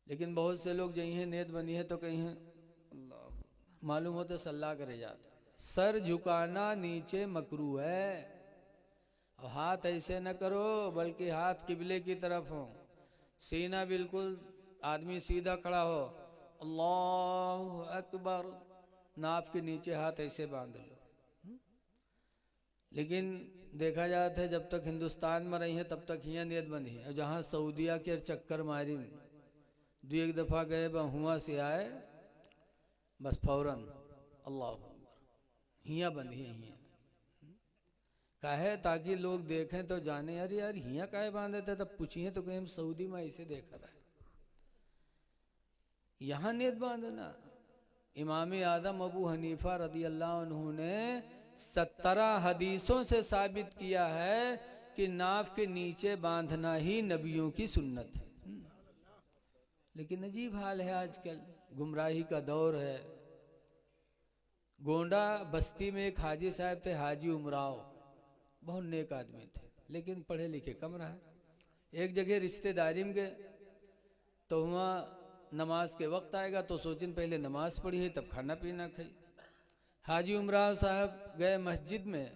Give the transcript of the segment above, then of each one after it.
लेकिन बहुत से लोग जही हैं नेत बनी है तो कहीं हैं अल्लाह मालूम हो तो सल्ला करे जाते। सर झुकाना नीचे मकरू है, और हाथ ऐसे न करो बल्कि हाथ किबले की तरफ हो, सीना बिल्कुल आदमी सीधा खड़ा हो, अल्लाहु अकबर, नाफ के नीचे हाथ ऐसे बांध लो। लेकिन देखा जाता है जब तक हिंदुस्तान में रही है तब तक हियाँ नियत बंदी है, और जहाँ सऊदिया के चक्कर मारी दो एक दफ़ा गए हुआ से आए बस फौरन अल्लाह हियाँ बंदी है हियाँ काहे, ताकि लोग देखें तो जाने यार यार हियाँ काहे बांधे थे, तब पूछिए तो कहीं हम सऊदी में ऐसे देखा रहा है। यहाँ नियत बांधना, इमाम आदम अबू हनीफा रदी अल्लाह अन्हु ने 17 हदीसों से साबित किया है कि नाफ के नीचे बांधना ही नबियों की सुन्नत है। लेकिन अजीब हाल है, आजकल गुमराही का दौर है। गोंडा बस्ती में एक हाजी साहब थे, हाजी उमराव, बहुत नेक आदमी थे लेकिन पढ़े लिखे कम रहा। एक जगह रिश्तेदारी में गए तो वहाँ नमाज के वक्त आएगा तो सोचिन पहले नमाज पढ़ी है तब खाना पीना खाई। हाजी उमराव साहब गए मस्जिद में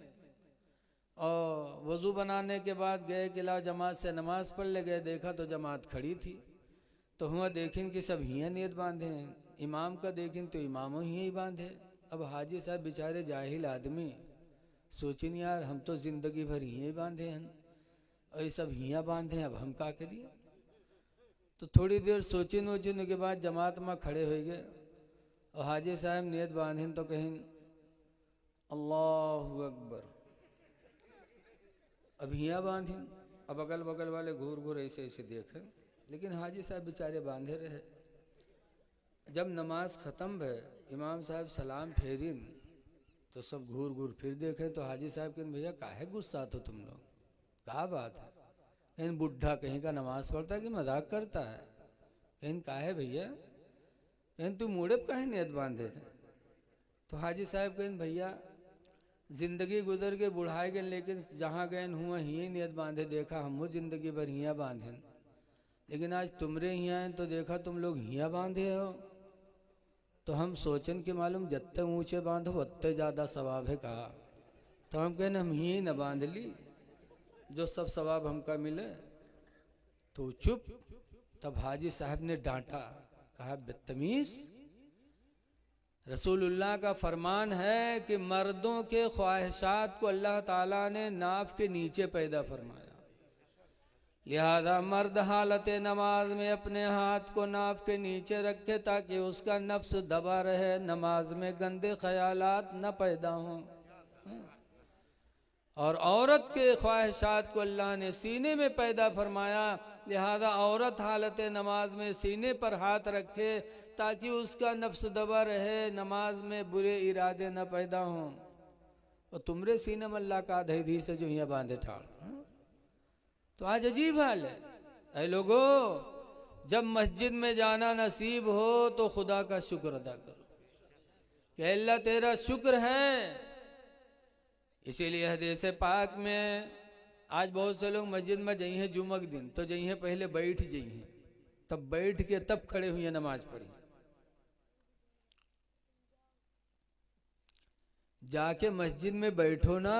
और वज़ू बनाने के बाद गए कि लाओ जमात से नमाज पढ़ ले गए, देखा तो जमात खड़ी थी। तो हुआ देखें कि सब हियाँ नियत बांधे हैं, इमाम का देखें तो इमामों ही बांधे। अब हाजी साहब बेचारे जाहिल आदमी सोचिन यार हम तो ज़िंदगी भर हियाँ बांधे हैं और ये सब हियाँ बांधे हैं, अब हम क्या करिए। तो थोड़ी देर सोचिन वोचिन के बाद जमात में खड़े हो गए और हाजी साहब नियत बांधें तो कहें अल्लाहु अकबर, अब हियाँ बांधें। अब अगल बगल वाले घूर घूर ऐसे ऐसे देखें, लेकिन हाजी साहब बेचारे बांधे रहे। जब नमाज ख़त्म भे इमाम साहब सलाम फेरिन तो सब घूर घूर फिर देखे तो हाजी साहब कहते भैया काहे गुस्सा तो तुम लोग, क्या बात है। कहीं बुढ़ा कहीं का नमाज पढ़ता है कि मजाक करता है। कहीं काहे भैया, कहीं तू मुड़े काहे नियत बांधे। तो हाजी साहब कहें भैया जिंदगी गुजर के बुढ़ाए गए लेकिन जहाँ गए हुआ ही नियत बांधे, देखा हम जिंदगी भर हियाँ बांधे, लेकिन आज तुमरे हियाँ हैं तो देखा तुम लोग हियाँ बांधे हो। तो हम सोचन कि मालूम जितने ऊंचे बांधो उतने ज़्यादा सवाब है कहा। तो हम कहने हम ही न बांध ली जो सब सवाब हमका मिले। तो चुप। तब हाजी साहब ने डांटा, कहा बदतमीज, रसूलुल्लाह का फरमान है कि मर्दों के ख्वाहिशात को अल्लाह ताला ने नाफ के नीचे पैदा फरमाया, लिहाजा मर्द हालत नमाज में अपने हाथ को नाफ के नीचे रखे ताकि उसका नफ्स दबा रहे, नमाज में गंदे ख्यालात न पैदा हों। और औरत के ख्वाहिशात को अल्लाह ने सीने में पैदा फरमाया, लिहाजा औरत हालत नमाज में सीने पर हाथ रखे ताकि उसका नफ्स दबा रहे, नमाज में बुरे इरादे न पैदा हों। और तुमरे सीने में अल्लाह का आधे से जो यहाँ बांधे ठाड़। तो आज अजीब हाल है। ऐ लोगो, जब मस्जिद में जाना नसीब हो तो खुदा का शुक्र अदा करो कि अल्लाह तेरा शुक्र है। इसीलिए हदीस पाक में आज बहुत से लोग मस्जिद में जाई हैं जुमक दिन तो जाई हैं पहले बैठ जाई हैं, तब बैठ के तब खड़े हुए नमाज पढ़ी। जाके मस्जिद में बैठो ना।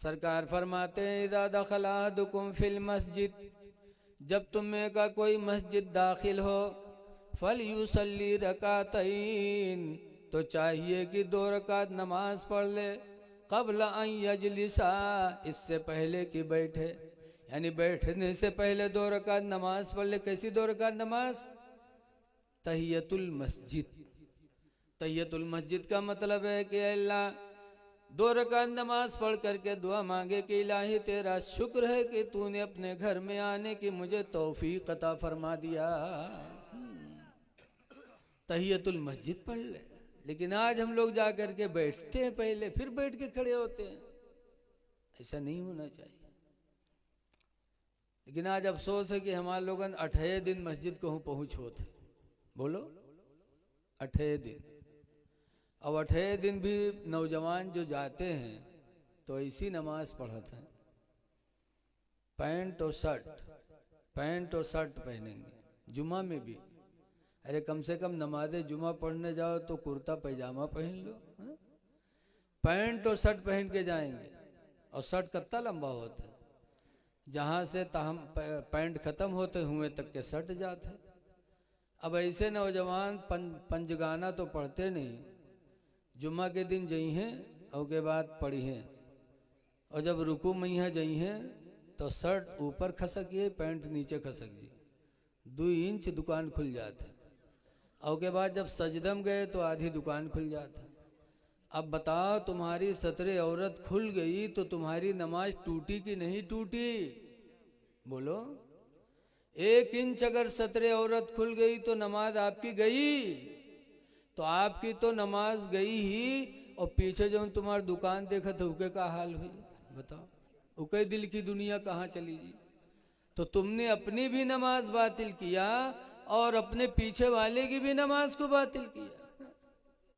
सरकार फरमाते हैं इदा दखला अहदुकुम फिल मस्जिद, जब तुम्हें का कोई मस्जिद दाखिल हो, फल युसल्ली रकातैन, तो चाहिए कि 2 रकात नमाज पढ़ ले, क़ब्ल अन यजलिसा, इससे पहले कि बैठे, यानी बैठने से पहले 2 रकात नमाज पढ़ ले। कैसी 2 रकात नमाज? तहियतुल मस्जिद। तहियतुल मस्जिद का मतलब है कि अल्लाह 2 रकात नमाज पढ़ करके दुआ मांगे कि इलाही तेरा शुक्र है कि तूने अपने घर में आने की मुझे तौफीक अता फरमा दिया। तहियतुल मस्जिद पढ़ ले। लेकिन आज हम लोग जा करके बैठते हैं पहले फिर बैठ के खड़े होते हैं। ऐसा नहीं होना चाहिए। लेकिन आज अफसोस है कि हमारे लोग 8 दिन मस्जिद को पहुँच होते। बोलो 8 दिन। अब 8 दिन भी नौजवान जो जाते हैं तो ऐसी नमाज पढ़ते हैं, पैंट और शर्ट, पैंट और शर्ट पहनेंगे, जुमा में भी। अरे कम से कम नमाज़े जुमा पढ़ने जाओ तो कुर्ता पैजामा पहन लो, हा? पैंट और शर्ट पहन के जाएंगे, और शर्ट कितना लंबा होता है, जहाँ से तहम पैंट खत्म होते हुए तक के शर्ट जाते। अब ऐसे नौजवान पंजगाना तो पढ़ते नहीं, जुम्मा के दिन जई हैं और के बाद पढ़ी हैं, और जब रुकू मैया जई हैं तो शर्ट ऊपर खसकिए, पैंट नीचे खसक जी, 2 इंच दुकान खुल जाता। और के बाद जब सजदम गए तो आधी दुकान खुल जाता। अब बताओ तुम्हारी सतरे औरत खुल गई तो तुम्हारी नमाज टूटी कि नहीं टूटी? बोलो। 1 इंच अगर सतरे औरत खुल गई तो नमाज आपकी गई, तो आपकी तो नमाज गई ही, और पीछे जो तुम्हारी दुकान देखा था उके का हाल हुई बताओ, उके दिल की दुनिया कहाँ चली जी? तो तुमने अपनी भी नमाज बातिल किया और अपने पीछे वाले की भी नमाज को बातिल किया।